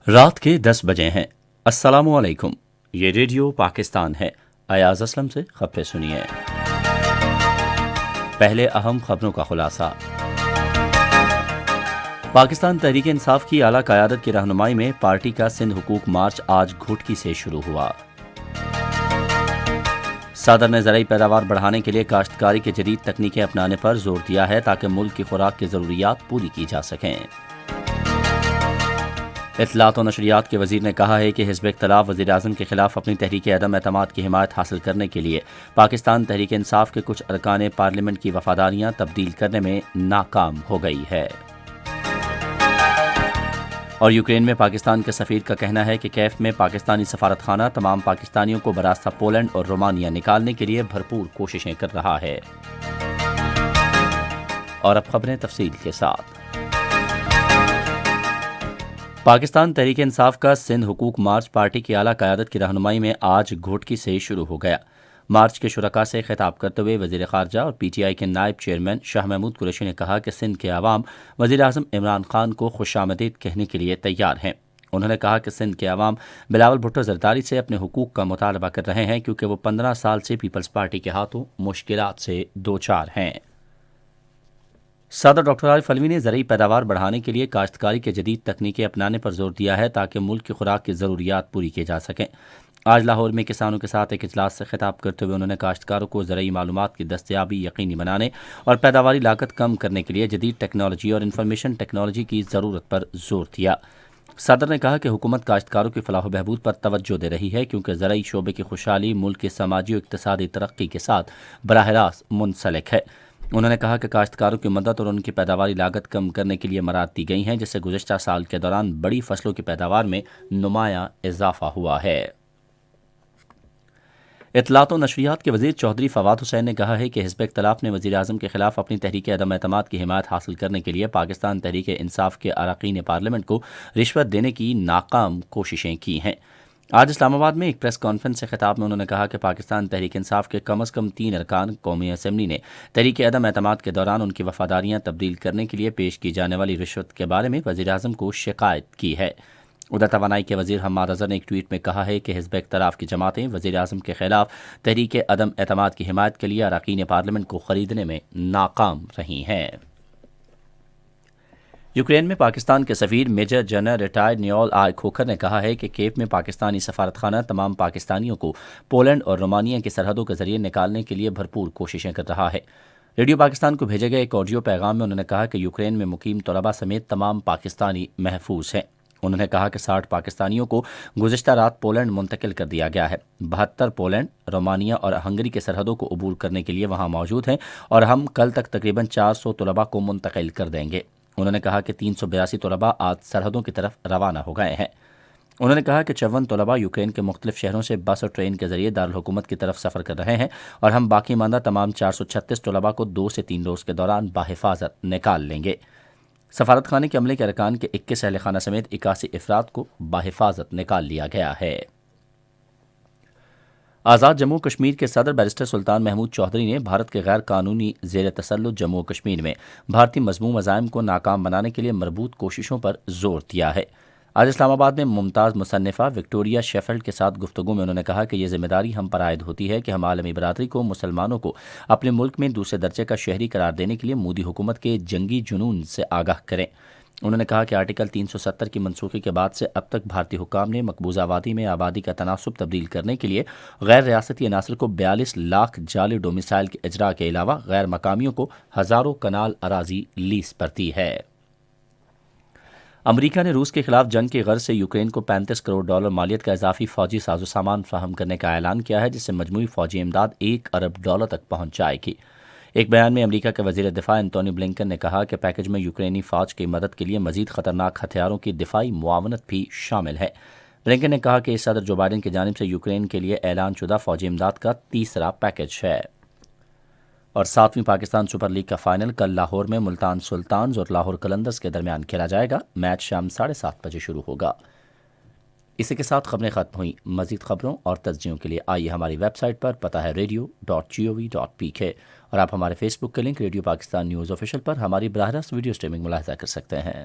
رات کے 10 بجے ہیں۔ السلام علیکم، یہ ریڈیو پاکستان ہے۔ ایاز اسلم سے خبریں سنیے۔ پہلے اہم خبروں کا خلاصہ۔ پاکستان تحریک انصاف کی اعلیٰ قیادت کی رہنمائی میں پارٹی کا سندھ حقوق مارچ آج گھوٹکی سے شروع ہوا۔ صدر نے زرعی پیداوار بڑھانے کے لیے کاشتکاری کے جدید تکنیکیں اپنانے پر زور دیا ہے تاکہ ملک کی خوراک کی ضروریات پوری کی جا سکیں۔ اطلاعات و نشریات کے وزیر نے کہا ہے کہ حزب اختلاف وزیر اعظم کے خلاف اپنی تحریک عدم اعتماد کی حمایت حاصل کرنے کے لیے پاکستان تحریک انصاف کے کچھ ارکان پارلیمنٹ کی وفاداریاں تبدیل کرنے میں ناکام ہو گئی ہے۔ اور یوکرین میں پاکستان کے سفیر کا کہنا ہے کہ کیف میں پاکستانی سفارت خانہ تمام پاکستانیوں کو براستہ پولینڈ اور رومانیہ نکالنے کے لیے بھرپور کوششیں کر رہا ہے۔ اور اب خبریں تفصیل کے ساتھ۔ پاکستان تحریک انصاف کا سندھ حقوق مارچ پارٹی کی اعلیٰ قیادت کی رہنمائی میں آج گھوٹکی سے شروع ہو گیا۔ مارچ کے شرکاء سے خطاب کرتے ہوئے وزیر خارجہ اور پی ٹی آئی کے نائب چیئرمین شاہ محمود قریشی نے کہا کہ سندھ کے عوام وزیر اعظم عمران خان کو خوش آمدید کہنے کے لیے تیار ہیں۔ انہوں نے کہا کہ سندھ کے عوام بلاول بھٹو زرداری سے اپنے حقوق کا مطالبہ کر رہے ہیں کیونکہ وہ 15 سال سے پیپلز پارٹی کے ہاتھوں مشکلات سے دوچار ہیں۔ صدر ڈاکٹر عارف علوی نے زرعی پیداوار بڑھانے کے لیے کاشتکاری کے جدید تکنیکیں اپنانے پر زور دیا ہے تاکہ ملک کی خوراک کی ضروریات پوری کی جا سکیں۔ آج لاہور میں کسانوں کے ساتھ ایک اجلاس سے خطاب کرتے ہوئے انہوں نے کاشتکاروں کو زرعی معلومات کی دستیابی یقینی بنانے اور پیداواری لاگت کم کرنے کے لیے جدید ٹیکنالوجی اور انفارمیشن ٹیکنالوجی کی ضرورت پر زور دیا۔ صدر نے کہا کہ حکومت کاشتکاروں کی فلاح و بہبود پر توجہ دے رہی ہے کیونکہ زرعی شعبے کی خوشحالی ملک کی سماجی و اقتصادی ترقی کے ساتھ براہ راست منسلک ہے۔ انہوں نے کہا کہ کاشتکاروں کی مدد اور ان کی پیداواری لاگت کم کرنے کے لیے مراعات دی گئی ہیں جس سے گزشتہ سال کے دوران بڑی فصلوں کی پیداوار میں نمایاں اضافہ ہوا ہے۔ اطلاعات و نشریات کے وزیر چودھری فواد حسین نے کہا ہے کہ حزب اختلاف نے وزیر اعظم کے خلاف اپنی تحریک عدم اعتماد کی حمایت حاصل کرنے کے لیے پاکستان تحریک انصاف کے اراکین پارلیمنٹ کو رشوت دینے کی ناکام کوششیں کی ہیں۔ آج اسلام آباد میں ایک پریس کانفرنس سے خطاب میں انہوں نے کہا کہ پاکستان تحریک انصاف کے کم از کم 3 ارکان قومی اسمبلی نے تحریک عدم اعتماد کے دوران ان کی وفاداریاں تبدیل کرنے کے لیے پیش کی جانے والی رشوت کے بارے میں وزیر اعظم کو شکایت کی ہے۔ ادھر توانائی کے وزیر حماد اظہر نے ایک ٹویٹ میں کہا ہے کہ حزب اختلاف کی جماعتیں وزیر اعظم کے خلاف تحریک عدم اعتماد کی حمایت کے لیے اراکین پارلیمنٹ کو خریدنے میں ناکام رہی ہیں۔ یوکرین میں پاکستان کے سفیر میجر جنرل ریٹائرڈ نیول آئی کھوکھر نے کہا ہے کہ کیف میں پاکستانی سفارت خانہ تمام پاکستانیوں کو پولینڈ اور رومانیہ کی سرحدوں کے ذریعے نکالنے کے لیے بھرپور کوششیں کر رہا ہے۔ ریڈیو پاکستان کو بھیجے گئے ایک آڈیو پیغام میں انہوں نے کہا کہ یوکرین میں مقیم طلباء سمیت تمام پاکستانی محفوظ ہیں۔ انہوں نے کہا کہ 60 پاکستانیوں کو گزشتہ رات پولینڈ منتقل کر دیا گیا ہے۔ 72 پولینڈ، رومانیہ اور ہنگری کی سرحدوں کو عبور کرنے کے لیے وہاں موجود ہیں اور ہم کل تک تقریباً 400 طلباء کو منتقل کر دیں گے۔ انہوں نے کہا کہ 382 طلباء آج سرحدوں کی طرف روانہ ہو گئے ہیں۔ انہوں نے کہا کہ 54 طلباء یوکرین کے مختلف شہروں سے بس اور ٹرین کے ذریعے دارالحکومت کی طرف سفر کر رہے ہیں اور ہم باقی ماندہ تمام 436 طلباء کو 2 سے 3 روز کے دوران بحفاظت نکال لیں گے۔ سفارت خانے کے عملے کے ارکان کے 21 اہل خانہ سمیت 81 افراد کو بحفاظت نکال لیا گیا ہے۔ آزاد جموں کشمیر کے صدر بیرسٹر سلطان محمود چودھری نے بھارت کے غیر قانونی زیر تسلط جموں کشمیر میں بھارتی مذموم عزائم کو ناکام بنانے کے لیے مربوط کوششوں پر زور دیا ہے۔ آج اسلام آباد میں ممتاز مصنفہ وکٹوریہ شیفلڈ کے ساتھ گفتگو میں انہوں نے کہا کہ یہ ذمہ داری ہم پر عائد ہوتی ہے کہ ہم عالمی برادری کو مسلمانوں کو اپنے ملک میں دوسرے درجے کا شہری قرار دینے کے لیے مودی حکومت کے جنگی جنون سے آگاہ کریں۔ انہوں نے کہا کہ آرٹیکل 370 کی منسوخی کے بعد سے اب تک بھارتی حکام نے مقبوضہ وادی میں آبادی کا تناسب تبدیل کرنے کے لیے غیر ریاستی عناصر کو 42 لاکھ جعلی ڈومیسائل کے اجراء کے علاوہ غیر مقامیوں کو ہزاروں کنال اراضی لیز پر دی ہے۔ امریکہ نے روس کے خلاف جنگ کی غرض سے یوکرین کو $35 کروڑ مالیت کا اضافی فوجی ساز و سامان فراہم کرنے کا اعلان کیا ہے جس سے مجموعی فوجی امداد $1 ارب تک پہنچ جائے گی۔ ایک بیان میں امریکہ کے وزیر دفاع اینٹونی بلنکن نے کہا کہ پیکج میں یوکرینی فوج کی مدد کے لیے مزید خطرناک ہتھیاروں کی دفاعی معاونت بھی شامل ہے۔ بلنکن نے کہا کہ اس صدر جو بائیڈن کی جانب سے یوکرین کے لیے اعلان شدہ فوجی امداد کا تیسرا پیکج ہے۔ اور 7ویں پاکستان سپر لیگ کا فائنل کل لاہور میں ملتان سلطانز اور لاہور قلندرز کے درمیان کھیلا جائے گا۔ میچ شام 7:30 بجے شروع ہوگا۔ اسی کے ساتھ خبریں ختم ہوئیں۔ مزید خبروں اور تجزیوں کے لیے آئیے ہماری ویب سائٹ پر، پتہ ہے radio.gov.pk، اور آپ ہمارے فیس بک کے link radio Pakistan news official پر ہماری براہ راست ویڈیو سٹریمنگ ملاحظہ کر سکتے ہیں۔